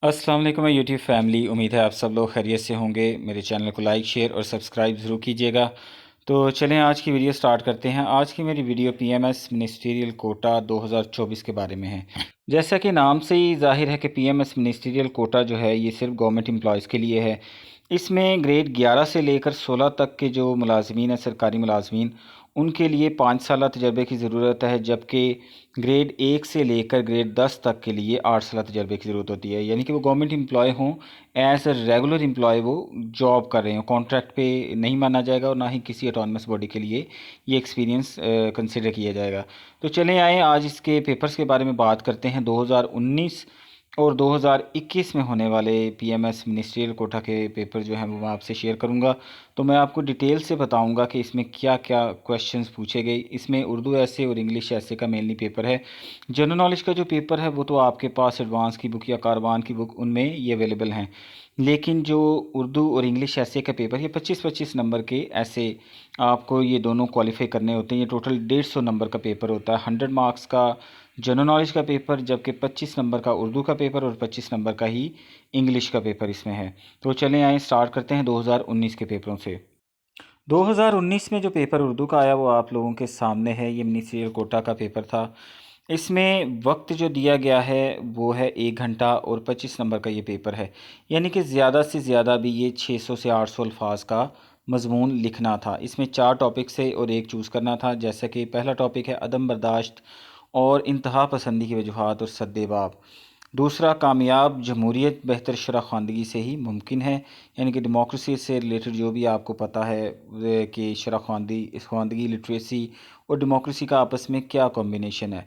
अस्सलाम वालेकुम YouTube family. उम्मीद है आप सब लोग खैरियत से होंगे। मेरे चैनल को लाइक शेयर और सब्सक्राइब ज़रूर कीजिएगा। तो चलें आज की वीडियो स्टार्ट करते हैं। आज की मेरी वीडियो पीएमएस मिनिस्ट्रियल कोटा 2024 के बारे में है। जैसा कि नाम से ही जाहिर है कि पीएमएस मिनिस्ट्रियल कोटा जो है ये सिर्फ गवर्नमेंट एम्प्लॉयज़ के लिए है। इसमें ग्रेड 11 से लेकर 16 तक के जो मुलाजमीन हैं, सरकारी मुलाजमीन, उनके लिए 5 साल तजर्बे की ज़रूरत है, जबकि ग्रेड 1 से लेकर ग्रेड 10 तक के लिए 8 साल तजर्बे की ज़रूरत होती है। यानी कि वो गवर्नमेंट एम्प्लॉय हों, एज ए रेगुलर एम्प्लॉय वो जॉब कर रहे हों, कॉन्ट्रैक्ट पे नहीं माना जाएगा और ना ही किसी ऑटोनमस बॉडी के लिए ये एक्सपीरियंस कंसिडर किया जाएगा। तो चलें आए आज इसके पेपर्स के बारे में बात करते हैं। 2019 और 2021 में होने वाले पीएमएस मिनिस्ट्रियल कोटा के पेपर जो हैं वो मैं आपसे शेयर करूंगा। तो मैं आपको डिटेल से बताऊंगा कि इसमें क्या क्या क्वेश्चंस पूछे गए। इसमें उर्दू ऐसे और इंग्लिश ऐसे का मेनली पेपर है। जनरल नॉलेज का जो पेपर है वो तो आपके पास एडवांस की बुक या कारवान की बुक उनमें ये अवेलेबल हैं। लेकिन जो उर्दू और इंग्लिश ऐसे का पेपर, ये 25-25 नंबर के ऐसे आपको ये दोनों क्वालिफाई करने होते हैं। ये टोटल 150 नंबर का पेपर होता है। 100 मार्क्स का जनरल नॉलेज का पेपर, जबकि 25 नंबर का उर्दू का पेपर और 25 नंबर का ही इंग्लिश का पेपर इसमें है। तो चलें आए स्टार्ट करते हैं 2019 के पेपरों से। 2019 में जो पेपर उर्दू का आया वो आप लोगों के सामने है। ये मिनिस्ट्रियल कोटा का पेपर था। इसमें वक्त जो दिया गया है वो है 1 घंटा और 25 नंबर का ये पेपर है। यानी कि ज़्यादा से ज़्यादा भी ये 600 से 800 अल्फाज का मजमून लिखना था। इसमें 4 टॉपिक से और एक चूज़ करना था। जैसे कि पहला टॉपिक है अदम बर्दाश्त और इंतहा पसंदी की वजूहात और सद्देबाब। दूसरा, कामयाब जमहूरियत बेहतर शरह ख़वानदगी से ही मुमकिन है। यानी कि डेमोक्रेसी से रिलेटेड जो भी आपको पता है कि शरह ख़वानदगी, लिटरेसी और डेमोक्रेसी का आपस में क्या कॉम्बिनेशन है।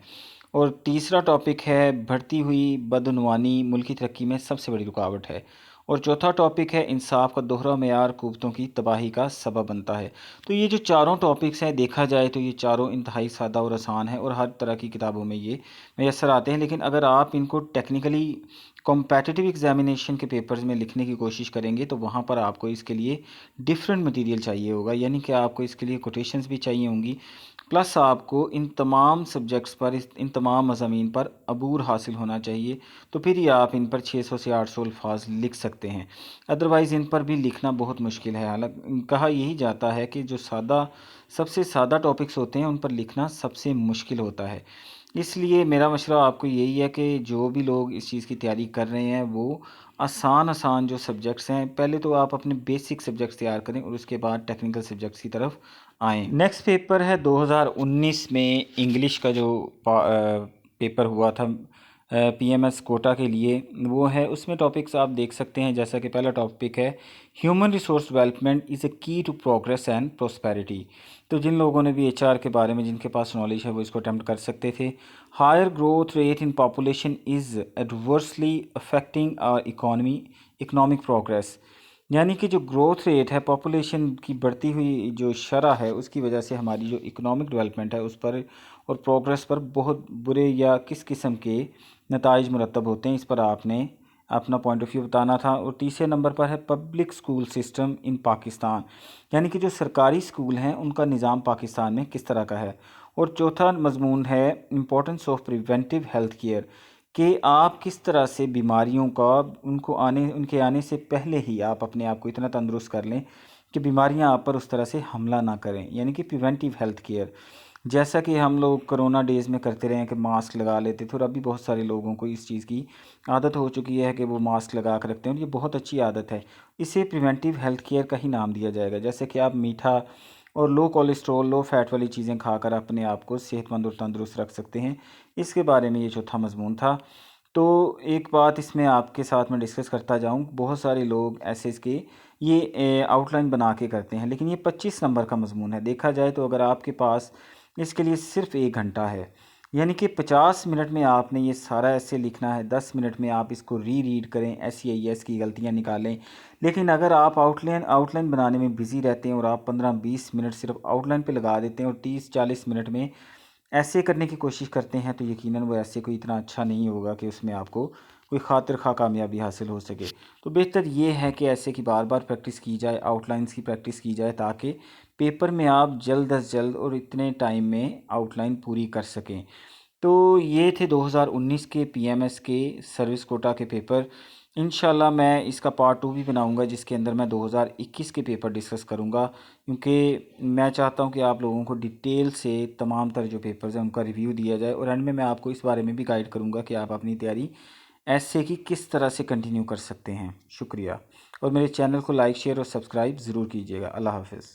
और तीसरा टॉपिक है बढ़ती हुई बदउनवानी मुल्की तरक्की में सबसे बड़ी रुकावट है। और चौथा टॉपिक है इंसाफ का दोहरा मेयार कुव्वतों की तबाही का सबब बनता है। तो ये जो चारों टॉपिक्स हैं, देखा जाए तो ये चारों इंतहाई सादा और आसान है और हर तरह की किताबों में ये मैसर आते हैं। लेकिन अगर आप इनको टेक्निकली कॉम्पिटिटिव एग्जामिनेशन के पेपर्स में लिखने की कोशिश करेंगे तो वहाँ पर आपको इसके लिए डिफरेंट मटेरियल चाहिए होगा। यानी कि आपको इसके लिए कोटेशंस भी चाहिए होंगी, प्लस आपको इन तमाम सब्जेक्ट्स पर, इन तमाम मज़ामीन पर अबूर हासिल होना चाहिए। तो फिर ही आप इन पर 600 से 800 अल्फाज लिख सकते हैं। अदरवाइज़ इन पर भी लिखना बहुत मुश्किल है। हालांकि कहा यही जाता है कि जो सबसे सादा टॉपिक्स होते हैं उन पर लिखना सबसे मुश्किल होता है। इसलिए मेरा मशवरा आपको यही है कि जो भी लोग इस चीज़ की तैयारी कर रहे हैं वो आसान आसान जो सब्जेक्ट्स हैं, पहले तो आप अपने बेसिक सब्जेक्ट्स तैयार करें और उसके बाद टेक्निकल सब्जेक्ट्स की तरफ आएँ। नेक्स्ट पेपर है 2019 में इंग्लिश का जो पेपर हुआ था पीएमएस कोटा के लिए, वो है। उसमें टॉपिक्स आप देख सकते हैं। जैसा कि पहला टॉपिक है human resource development is a की टू प्रोग्रेस एंड प्रोस्पेरिटी। तो जिन लोगों ने भी एचआर के बारे में, जिनके पास नॉलेज है, वो इसको अटेम्प्ट कर सकते थे। Higher growth rate in population is adversely affecting our economic progress. यानी कि जो ग्रोथ रेट है, पॉपुलेशन की बढ़ती हुई जो शरह है, उसकी वजह से हमारी जो इकोनॉमिक डेवलपमेंट है उस पर और प्रोग्रेस पर बहुत बुरे या किस किस्म के नताइज मुरतब होते हैं, इस पर आपने अपना पॉइंट ऑफ व्यू बताना था। और तीसरे नंबर पर है public school system in Pakistan. यानी कि जो सरकारी स्कूल हैं उनका निज़ाम पाकिस्तान में किस तरह का है। और चौथा मजमून है importance of preventive health care, कि आप किस तरह से बीमारियों का उनके आने से पहले ही आप अपने आप को इतना तंदुरुस्त कर लें कि बीमारियां आप पर उस तरह से हमला ना करें। यानी कि प्रिवेंटिव हेल्थ केयर, जैसा कि हम लोग कोरोना डेज़ में करते रहे कि मास्क लगा लेते थे, और अभी बहुत सारे लोगों को इस चीज़ की आदत हो चुकी है कि वो मास्क लगा कर रखते हैं, और ये बहुत अच्छी आदत है। इसे प्रिवेंटिव हेल्थ केयर का ही नाम दिया जाएगा। जैसे कि आप मीठा और लो कोलेस्ट्रॉल, लो फैट वाली चीज़ें खाकर अपने आप को सेहतमंद और तंदुरुस्त रख सकते हैं। इसके बारे में ये चौथा मजमून था। तो एक बात इसमें आपके साथ मैं डिस्कस करता जाऊँ, बहुत सारे लोग ऐसे इसके ये आउटलाइन बना के करते हैं, लेकिन ये 25 नंबर का मजमून है। देखा जाए तो अगर आपके पास इसके लिए सिर्फ 1 घंटा है, यानी कि 50 मिनट में आपने ये सारा ऐसे लिखना है। 10 मिनट में आप इसको रीड करें, SEIS की गलतियाँ निकालें। लेकिन अगर आप आउटलाइन बनाने में बिज़ी रहते हैं और आप 15-20 मिनट सिर्फ आउटलाइन पे लगा देते हैं और 30-40 मिनट में ऐसे करने की कोशिश करते हैं, तो यकीनन वो ऐसे कोई इतना अच्छा नहीं होगा कि उसमें आपको कोई खातिर खा कामयाबी हासिल हो सके। तो बेहतर ये है कि ऐसे की बार बार प्रैक्टिस की जाए, आउटलाइंस की प्रैक्टिस की जाए, ताकि पेपर में आप जल्द अज जल्द और इतने टाइम में आउटलाइन पूरी कर सकें। तो ये थे 2019 के पीएमएस के सर्विस कोटा के पेपर। इंशाल्लाह मैं इसका पार्ट 2 भी बनाऊंगा जिसके अंदर मैं 2021 के पेपर डिस्कस करूंगा, क्योंकि मैं चाहता हूं कि आप लोगों को डिटेल से तमाम तरह जो पेपर्स हैं उनका रिव्यू दिया जाए, और एंड में मैं आपको इस बारे में भी गाइड करूंगा कि आप अपनी तैयारी ऐसे की किस तरह से कंटिन्यू कर सकते हैं। शुक्रिया, और मेरे चैनल को लाइक शेयर और सब्सक्राइब ज़रूर कीजिएगा। अल्लाह हाफ़िज़।